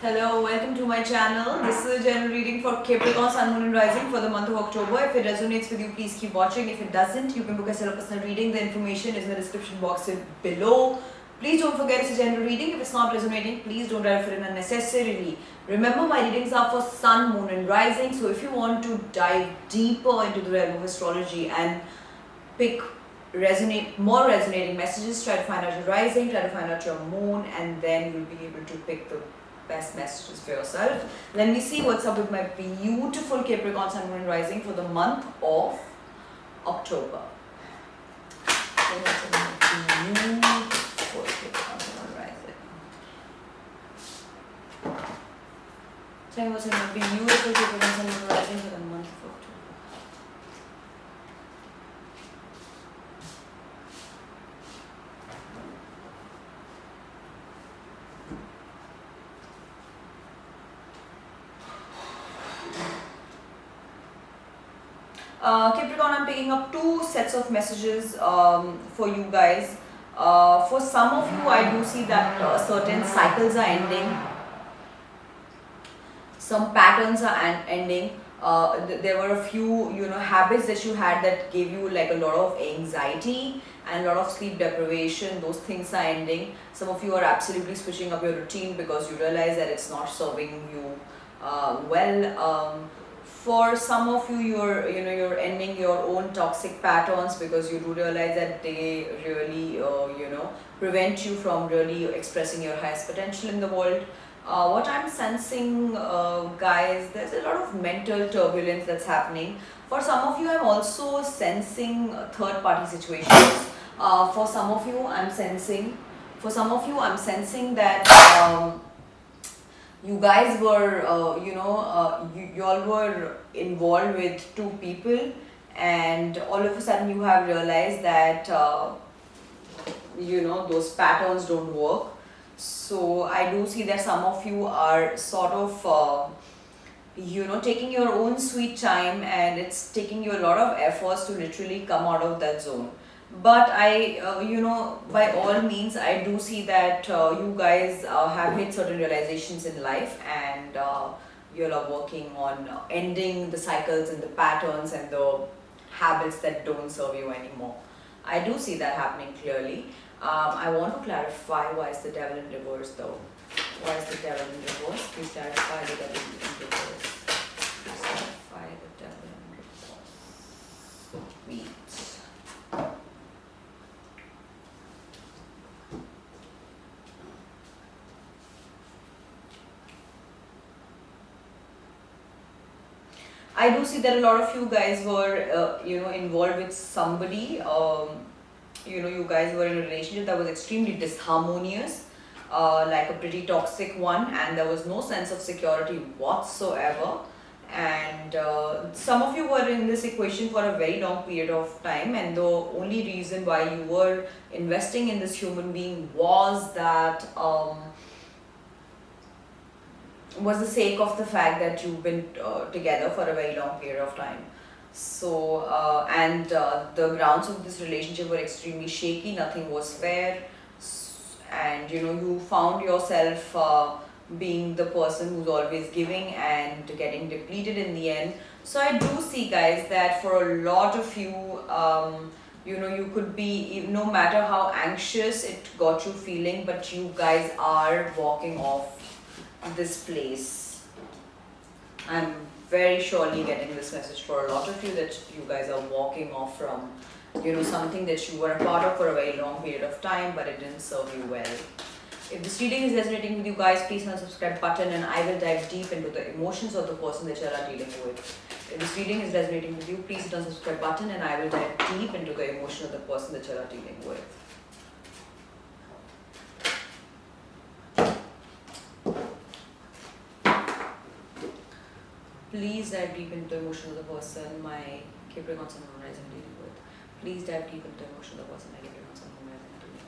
Hello, welcome to my channel. This is a general reading for Capricorn, Sun, Moon and Rising for the month of October. If it resonates with you, please keep watching. If it doesn't, you can book a personal reading. The information is in the description box below. Please don't forget it's a general reading. If it's not resonating, please don't refer it unnecessarily. Remember, my readings are for Sun, Moon and Rising. So if you want to dive deeper into the realm of astrology and pick more resonating messages, try to find out your rising, try to find out your moon, and then you'll be able to pick the best messages for yourself. Let me see what's up with my beautiful Capricorn Sun, Moon and Rising for the month of October. So what's up with my beautiful Capricorn Sun, Moon and Rising? Tell me what's up with my beautiful Capricorn Sun, Moon and Rising for the month of October. Capricorn, I'm picking up two sets of messages for you guys. For some of you, I do see that certain cycles are ending, some patterns are ending. There were a few, habits that you had that gave you like a lot of anxiety and a lot of sleep deprivation. Those things are ending. Some of you are absolutely switching up your routine because you realize that it's not serving you well. For some of you, you're ending your own toxic patterns because you do realize that they really prevent you from really expressing your highest potential in the world. What I'm sensing, guys, there's a lot of mental turbulence that's happening. For some of you, I'm also sensing third-party situations. For some of you, I'm sensing that you guys were, you all were involved with two people, and all of a sudden you have realized that, those patterns don't work. So I do see that some of you are sort of, taking your own sweet time, and it's taking you a lot of efforts to literally come out of that zone. But by all means, I do see that you guys have hit certain realizations in life, and you all are working on ending the cycles and the patterns and the habits that don't serve you anymore. I do see that happening clearly. I want to clarify, why is the devil in reverse though? Why is the devil in reverse? Please clarify the devil in reverse. Please clarify the devil in reverse. Sweet. I do see that a lot of you guys were, involved with somebody. You guys were in a relationship that was extremely disharmonious, like a pretty toxic one, and there was no sense of security whatsoever. And some of you were in this equation for a very long period of time, and the only reason why you were investing in this human being was that. Was the sake of the fact that you've been together for a very long period of time. So, the grounds of this relationship were extremely shaky, nothing was fair, and you found yourself being the person who's always giving and getting depleted in the end. So, I do see, guys, that for a lot of you, you could be, no matter how anxious it got you feeling, but you guys are walking off this place. I'm very surely getting this message for a lot of you, that you guys are walking off from something that you were a part of for a very long period of time, but it didn't serve you well. If this reading is resonating with you guys, please hit the subscribe button, and I will dive deep into the emotions of the person that you are dealing with. If this reading is resonating with you, please hit the subscribe button, and I will dive deep into the emotion of the person that you are dealing with. Please dive deep into the emotion of the person my Capricorn Sun, Moon, Rising dealing with. Please dive deep into the emotion of the person my Capricorn Sun, Moon, Rising dealing with.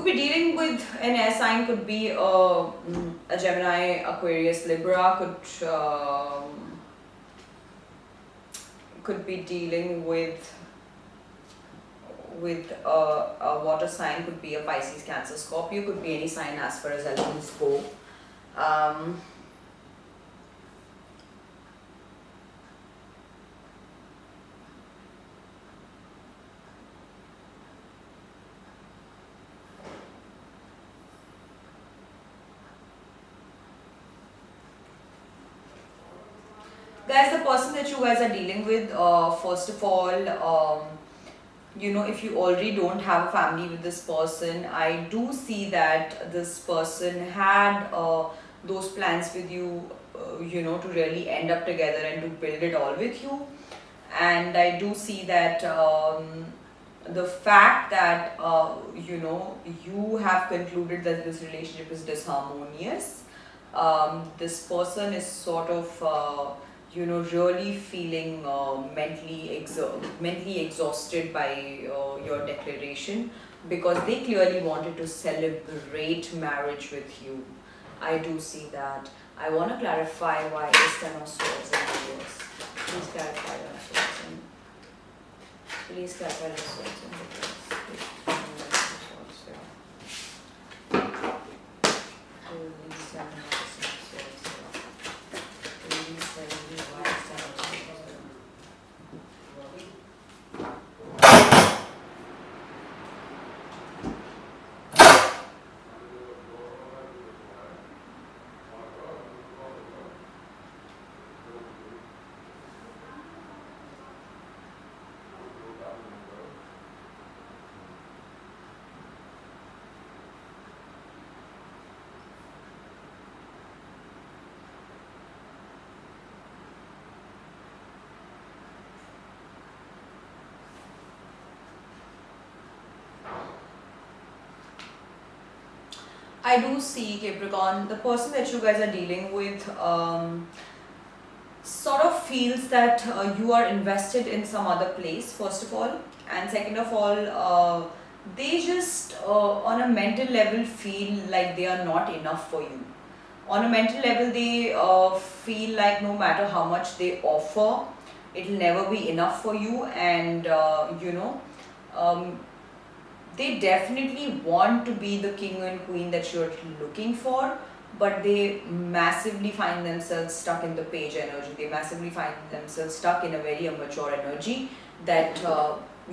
could be dealing with an air sign, could be a Gemini, Aquarius, Libra, could be dealing with a water sign, could be a Pisces, Cancer, Scorpio, could be any sign as far as elements go. Um, Guys, the person that you guys are dealing with, first of all, if you already don't have a family with this person, I do see that this person had those plans with you, to really end up together and to build it all with you. And I do see that the fact that, you have concluded that this relationship is disharmonious, this person is sort of really feeling mentally exhausted by your declaration, because they clearly wanted to celebrate marriage with you. I do see that. I want to clarify why is Ten of Swords in reverse. Please clarify Ten of Swords in. Please clarify Ten of Swords in reverse. Please clarify Ten of Swords, yeah. Please clarify Ten of Swords, yeah. Please clarify why is Ten of Swords in. I do see, Capricorn, the person that you guys are dealing with sort of feels that you are invested in some other place, first of all, and second of all, they just on a mental level feel like they are not enough for you. On a mental level, they feel like no matter how much they offer, it'll never be enough for you, and um, they definitely want to be the king and queen that you're looking for, but they massively find themselves stuck in the page energy. They massively find themselves stuck in a very immature energy that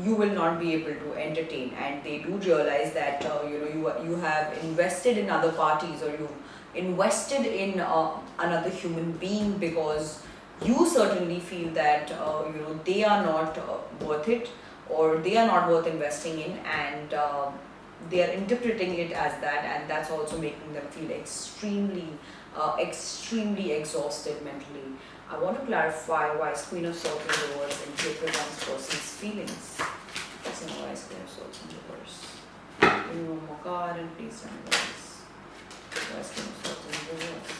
you will not be able to entertain, and they do realize that you have invested in other parties, or you've invested in another human being, because you certainly feel that they are not worth it, or they are not worth investing in, and they are interpreting it as that, and that's also making them feel extremely exhausted mentally. I want to clarify why is Queen of Swords in reverse and Capricorn's person's feelings. Let's know why is Queen of Swords in reverse. Give me one more card and please tell me why is Queen of Swords in reverse. Why is Queen of Swords in reverse?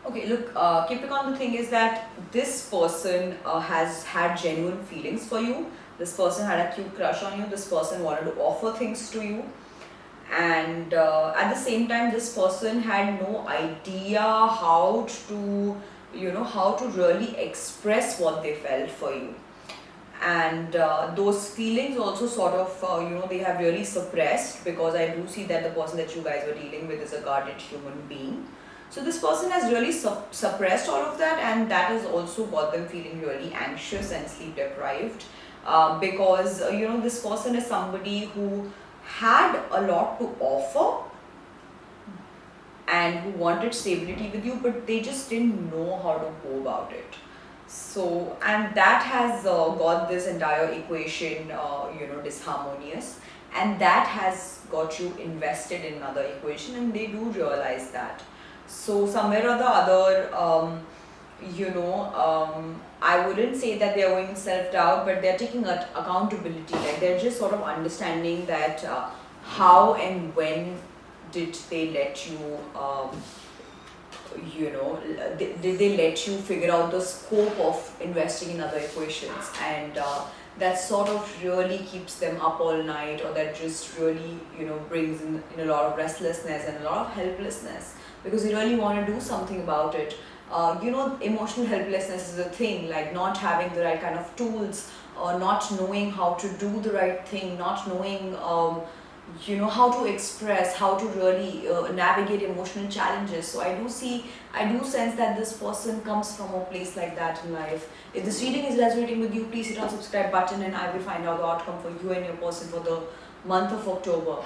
Okay, look, Capricorn, the thing is that this person has had genuine feelings for you. This person had a cute crush on you. This person wanted to offer things to you. And at the same time, this person had no idea how to really express what they felt for you. And those feelings also sort of, they have really suppressed, because I do see that the person that you guys were dealing with is a guarded human being. So this person has really suppressed all of that, and that has also got them feeling really anxious and sleep deprived, because this person is somebody who had a lot to offer and who wanted stability with you, but they just didn't know how to go about it. So, and that has got this entire equation disharmonious, and that has got you invested in another equation, and they do realize that. So somewhere or the other, I wouldn't say that they're going self-doubt, but they're taking accountability. Like, they're just sort of understanding that how and when did they let you did they let you figure out the scope of investing in other equations, and that sort of really keeps them up all night, or that just really brings in a lot of restlessness and a lot of helplessness, because they really want to do something about it. Emotional helplessness is a thing, like not having the right kind of tools, or not knowing how to do the right thing, not knowing how to express, how to really navigate emotional challenges. So I do sense that this person comes from a place like that in life. If this reading is resonating with you, please hit on subscribe button, and I will find out the outcome for you and your person for the month of October.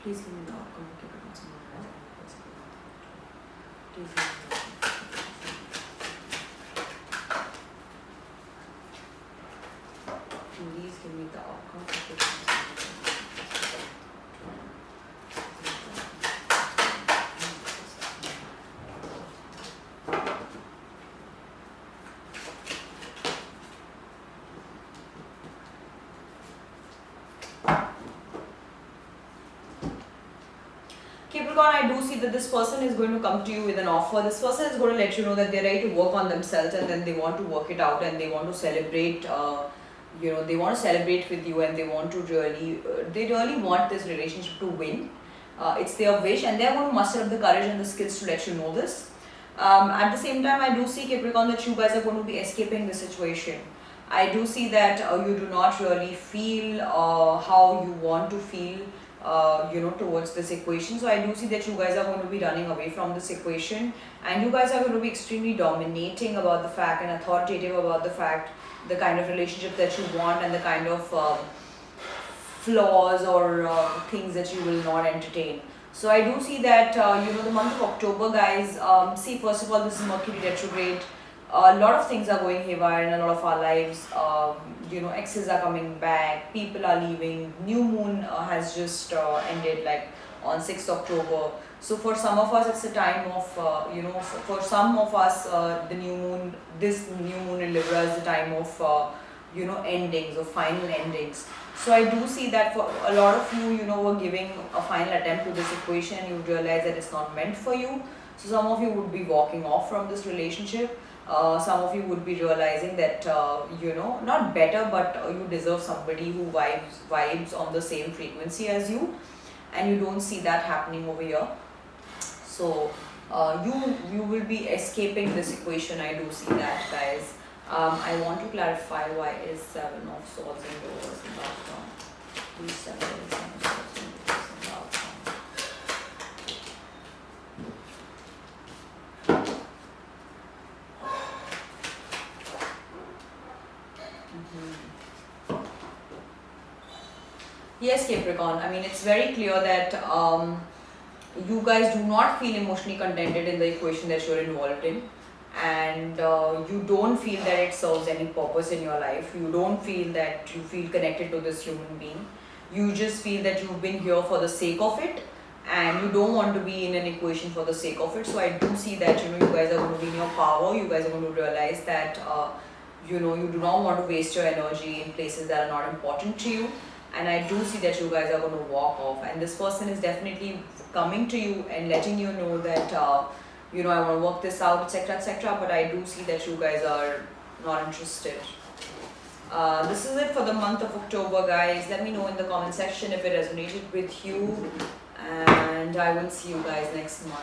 Please give me the outcome of Capricorn Sun, Moon, Rising, Please give me the outcome. Please give me the outcome of Capricorn Sun, Moon, Capricorn, I do see that this person is going to come to you with an offer. This person is going to let you know that they're ready to work on themselves, and then they want to work it out, and they want to celebrate. They want to celebrate with you, and they want to they really want this relationship to win. It's their wish, and they're going to muster up the courage and the skills to let you know this. At the same time, I do see, Capricorn, that you guys are going to be escaping the situation. I do see that you do not really feel how you want to feel towards this equation. So I do see that you guys are going to be running away from this equation, and you guys are going to be extremely dominating about the fact and authoritative about the fact, the kind of relationship that you want, and the kind of flaws or things that you will not entertain. So I do see that the month of October, guys, see, first of all, this is Mercury retrograde. A lot of things are going haywire in a lot of our lives. Exes are coming back, people are leaving, new moon has just ended, like on 6th October. So for some of us, it's a time of for some of us, this new moon in Libra is the time of endings, or final endings. So I do see that for a lot of you, were giving a final attempt to this equation, and you realize that it's not meant for you. So some of you would be walking off from this relationship. Some of you would be realizing that not better, but you deserve somebody who vibes on the same frequency as you, and you don't see that happening over here. So you will be escaping this equation. I do see that, guys. I want to clarify, why is 7 of Swords in reverse in the outcome? Please 7 of Swords in reverse in the outcome. Yes, Capricorn. I mean, it's very clear that you guys do not feel emotionally contented in the equation that you're involved in, and you don't feel that it serves any purpose in your life. You don't feel that you feel connected to this human being. You just feel that you've been here for the sake of it, and you don't want to be in an equation for the sake of it. So I do see that you guys are going to be in your power. You guys are going to realize that you do not want to waste your energy in places that are not important to you. And I do see that you guys are going to walk off, and this person is definitely coming to you and letting you know that I want to work this out, etc., etc. But I do see that you guys are not interested. This is it for the month of October, guys. Let me know in the comment section if it resonated with you, and I will see you guys next month.